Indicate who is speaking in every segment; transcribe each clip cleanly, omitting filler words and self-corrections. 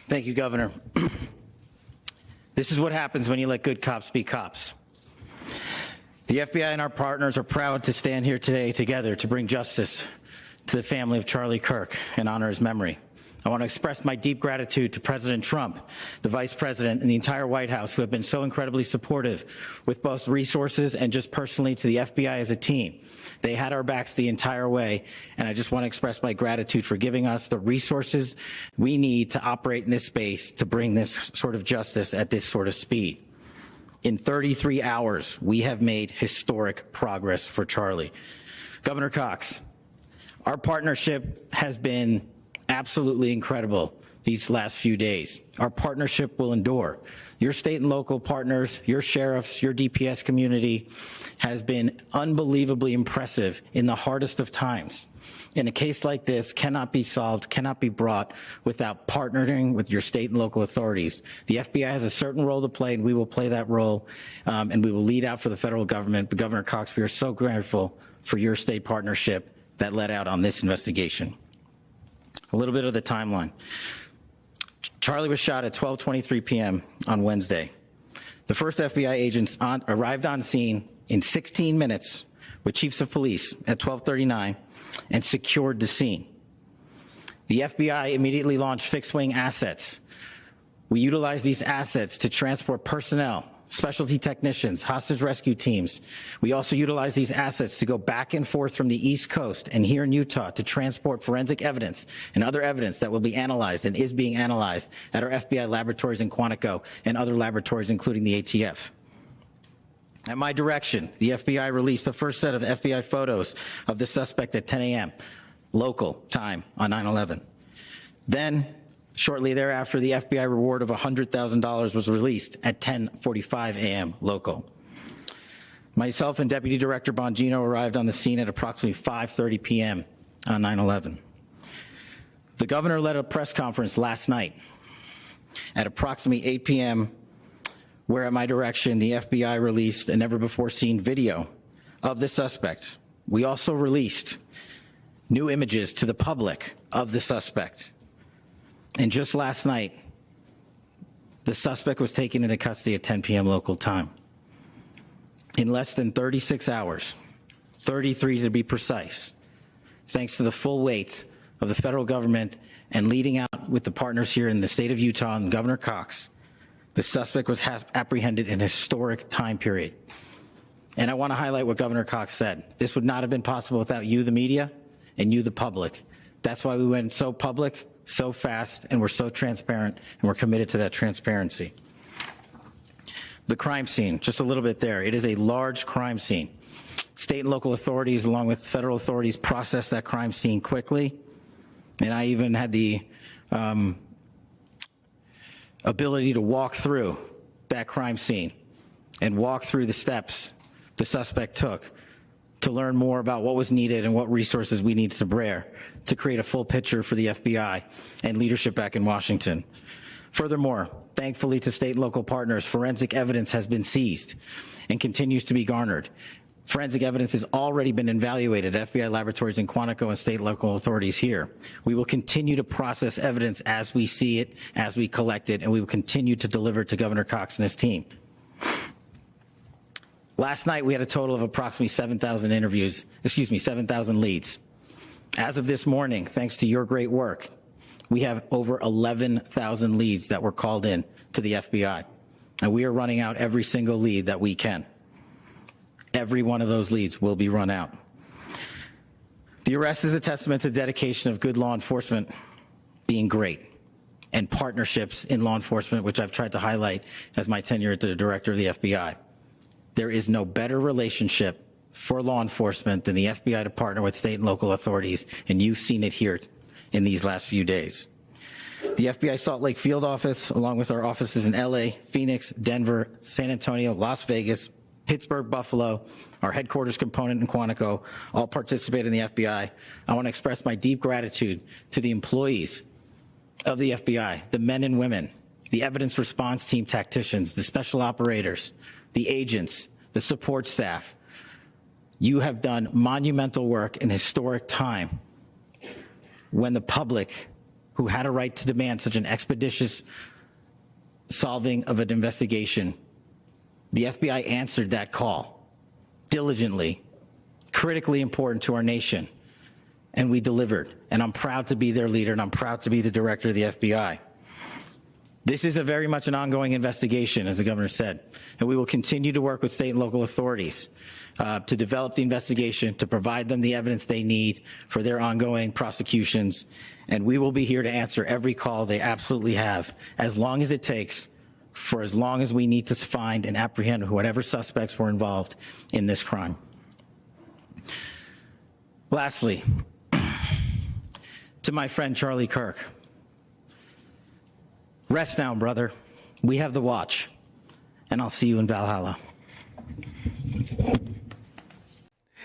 Speaker 1: Thank you, Governor. This is what happens when you let good cops be cops. The FBI and our partners are proud to stand here today together to bring justice to the family of Charlie Kirk and honor his memory. I want to express my deep gratitude to President Trump, the Vice President, and the entire White House who have been so incredibly supportive with both resources and just personally to the FBI as a team. They had our backs the entire way, and I just want to express my gratitude for giving us the resources we need to operate in this space to bring this sort of justice at this sort of speed. In 33 hours, we have made historic progress for Charlie. Governor Cox, our partnership has been absolutely incredible these last few days. Our partnership will endure. Your state and local partners, your sheriffs, your DPS community has been unbelievably impressive in the hardest of times. And a case like this cannot be solved, cannot be brought without partnering with your state and local authorities. The FBI has a certain role to play, and we will play that role, and we will lead out for the federal government. But Governor Cox, we are so grateful for your state partnership that led out on this investigation. A little bit of the timeline. Charlie was shot at 12:23 p.m. on Wednesday. The first FBI agents arrived on scene in 16 minutes with chiefs of police at 12:39 and secured the scene. The FBI immediately launched fixed-wing assets. We utilized these assets to transport personnel, specialty technicians, hostage rescue teams. We also utilize these assets to go back and forth from the East Coast and here in Utah to transport forensic evidence and other evidence that will be analyzed and is being analyzed at our FBI laboratories in Quantico and other laboratories, including the ATF. At my direction, the FBI released the first set of FBI photos of the suspect at 10 a.m. local time on 9/11. Then, shortly thereafter, the FBI reward of $100,000 was released at 10:45 a.m. local. Myself and Deputy Director Bongino arrived on the scene at approximately 5:30 p.m. on 9/11. The governor led a press conference last night at approximately 8 p.m., where at my direction, the FBI released a never-before-seen video of the suspect. We also released new images to the public of the suspect. And just last night, the suspect was taken into custody at 10 p.m. local time. In less than 36 hours, 33 to be precise, thanks to the full weight of the federal government and leading out with the partners here in the state of Utah and Governor Cox, the suspect was apprehended in a historic time period. And I want to highlight what Governor Cox said. This would not have been possible without you, the media, and you, the public. That's why we went so public, so fast, and we're so transparent, and we're committed to that transparency. The crime scene, just a little bit there. It is a large crime scene. State and local authorities, along with federal authorities, processed that crime scene quickly. And I even had the ability to walk through that crime scene and walk through the steps the suspect took to learn more about what was needed and what resources we needed to bear to create a full picture for the FBI and leadership back in Washington. Furthermore, thankfully to state and local partners, forensic evidence has been seized and continues to be garnered. Forensic evidence has already been evaluated at FBI laboratories in Quantico and state and local authorities here. We will continue to process evidence as we see it, as we collect it, and we will continue to deliver to Governor Cox and his team. Last night, we had a total of approximately 7,000 leads. As of this morning, thanks to your great work, we have over 11,000 leads that were called in to the FBI, and we are running out every single lead that we can. Every one of those leads will be run out. The arrest is a testament to the dedication of good law enforcement being great and partnerships in law enforcement, which I've tried to highlight as my tenure as the director of the FBI. There is no better relationship for law enforcement than the FBI to partner with state and local authorities, and you've seen it here in these last few days. The FBI Salt Lake Field Office, along with our offices in LA, Phoenix, Denver, San Antonio, Las Vegas, Pittsburgh, Buffalo, our headquarters component in Quantico, all participate in the FBI. I want to express my deep gratitude to the employees of the FBI, the men and women, the evidence response team tacticians, the special operators, the agents, the support staff. You have done monumental work in historic time when the public who had a right to demand such an expeditious solving of an investigation. The FBI answered that call diligently, critically important to our nation, and we delivered. And I'm proud to be their leader, and I'm proud to be the director of the FBI. This is a very much an ongoing investigation, as the governor said, and we will continue to work with state and local authorities to develop the investigation, to provide them the evidence they need for their ongoing prosecutions, and we will be here to answer every call they absolutely have, as long as it takes, for as long as we need to find and apprehend whatever suspects were involved in this crime. Lastly, to my friend Charlie Kirk, rest now, brother. We have the watch, and I'll see you in Valhalla.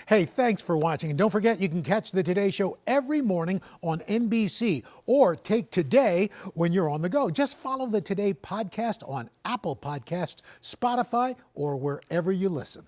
Speaker 2: Hey, thanks for watching. And don't forget, you can catch the Today Show every morning on NBC or take Today when you're on the go. Just follow the Today podcast on Apple Podcasts, Spotify, or wherever you listen.